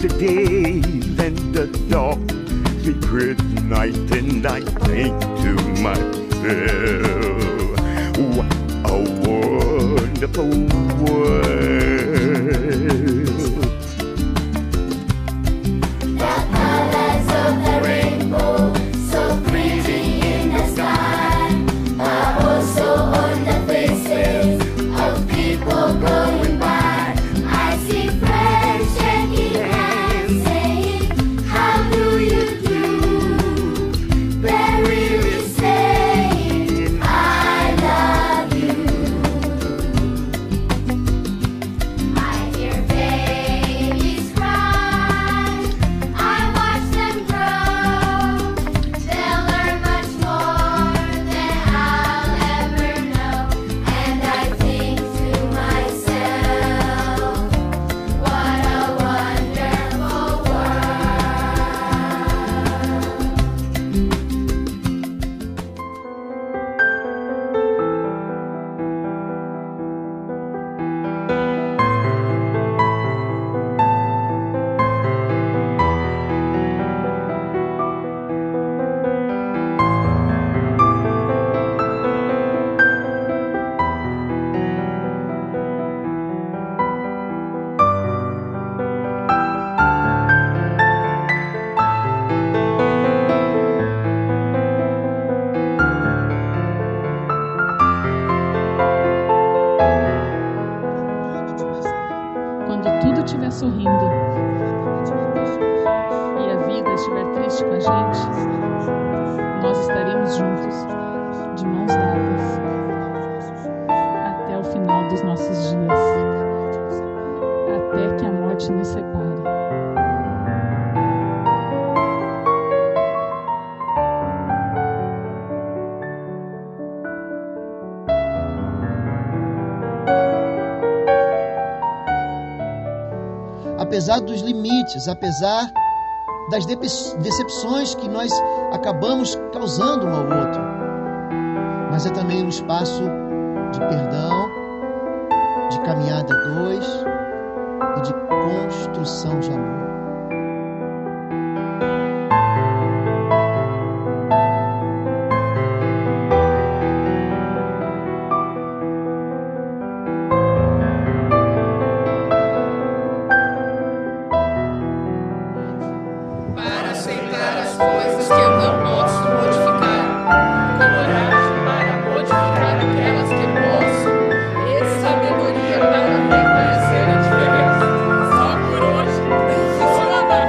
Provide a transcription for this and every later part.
the days and the dark secret night, and I think to myself, what a wonderful world. The colors of the rainbow, so pretty in the sky, are also on the faces of people going by. I see friends shaking hands, saying, how do you do? They're really saying, I love you. I hear babies cry, I watch them grow. They'll learn much more than I'll ever know. And I think to myself, what a wonderful world. Quando tudo estiver sorrindo e a vida estiver triste com a gente, nós estaremos juntos, de mãos dadas, até o final dos nossos dias, até que a morte nos separe. Apesar dos limites, apesar das decepções que nós acabamos causando um ao outro, mas é também um espaço de perdão, de caminhada a dois e de construção de amor. Para aceitar as coisas que eu não posso modificar, coragem para modificar aquelas que posso, e sabedoria para reconhecer a diferença. Só por hoje, preciso amar.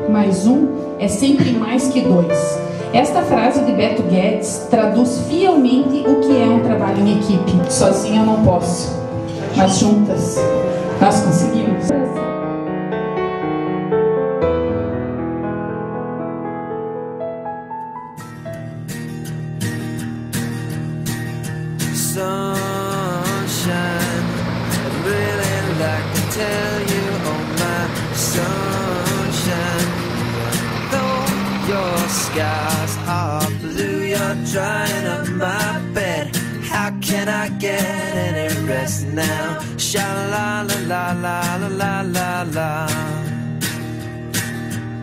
Mais um é sempre mais que dois. Esta frase de Beto Guedes traduz fielmente o que é um trabalho em equipe. Sozinho eu não posso, mas juntas nós conseguimos. Sunshine, I'd really like to tell you, oh my sunshine, though your skies are blue, you're drying up my bed. How can I get any rest now? Sha la la la la la la la.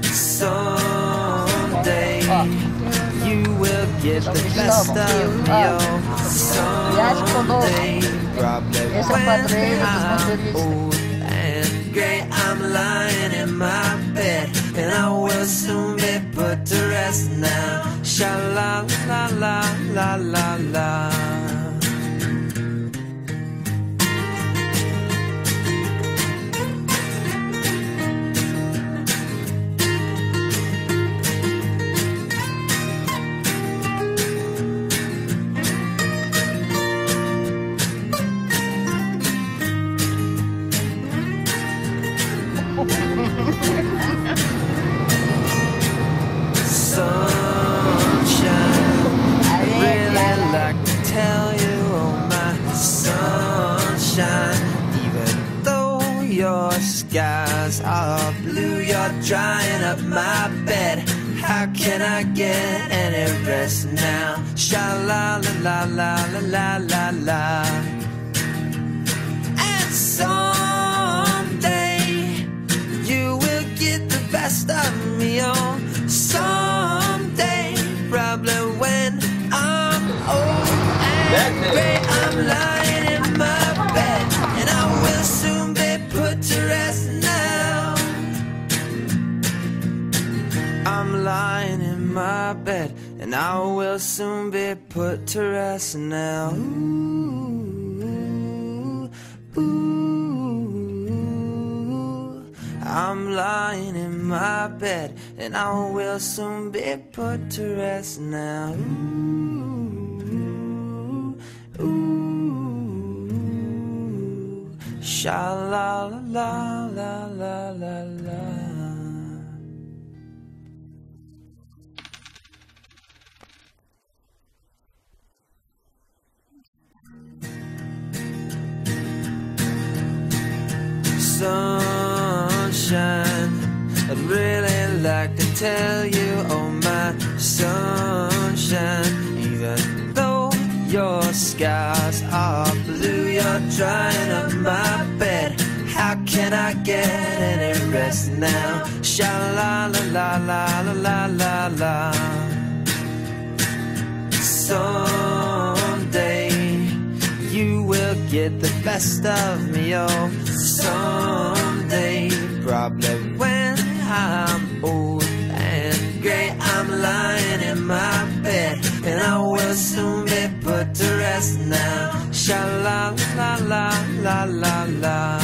Someday you will get the best of your someday. Probably when I'm old and gray, I'm lying in my bed, and I will soon be put to rest now. Sha la la la la la la. Sunshine, I really like to your skies are blue, you're drying up my bed. How can I get any rest now? Sha-la-la-la-la-la-la-la-la. And someday you will get the best of me, oh. Someday, probably when I'm old and gray, I'm lying in my bed, and I will soon be put to rest now. I'm lying in my bed, and I will soon be put to rest now. Ooh, ooh. I'm lying in my bed, and I will soon be put to rest now. Ooh, ooh. Sha-la-la-la-la-la-la. Sunshine, I'd really like to tell you, oh my sunshine, even though your skies are blue, you're drying up my bed. How can I get any rest now? Sha-la-la-la-la-la-la-la. Someday you will get the best of me, oh. Someday, probably when I'm old and gray, I'm lying in my bed, and I will soon be put to rest now. Sha-la-la-la-la-la-la.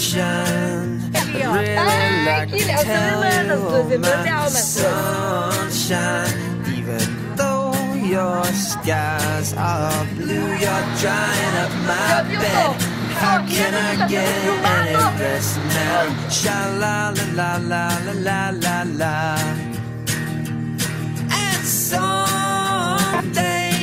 Sunshine, I'd really like to tell you, oh my sunshine, even though your skies are blue, you're drying up my bed. How can I get any rest now? Sha-la-la-la-la-la-la-la. And someday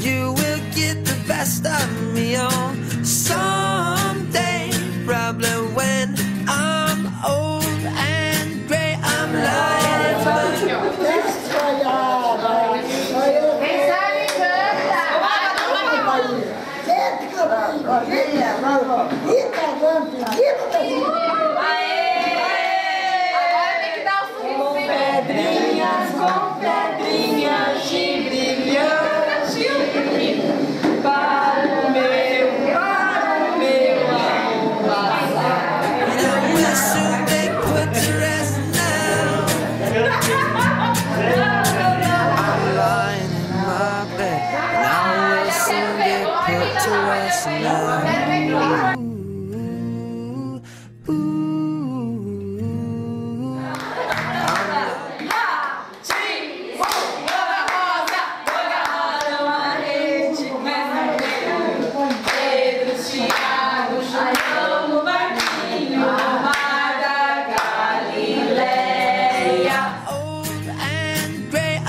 you will get the best of me, oh. Someday, probably when I'm old and gray, I'm lying in my Pedrinhas com pedrinhas de brilhante para o meu amor passar. And I will soon be put to rest now. I'm lying in my bed, and I will soon be put to rest now. Ooh, ooh.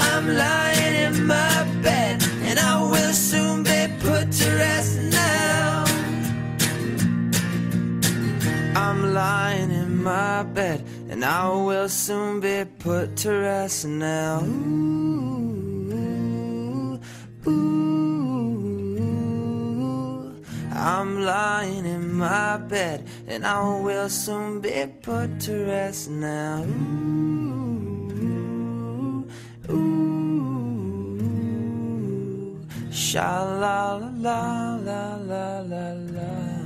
I'm lying in my bed, and I will soon be put to rest now. I'm lying in my bed, and I will soon be put to rest now. Ooh, ooh. I'm lying in my bed, and I will soon be put to rest now. Ooh, sha-la-la-la-la-la-la.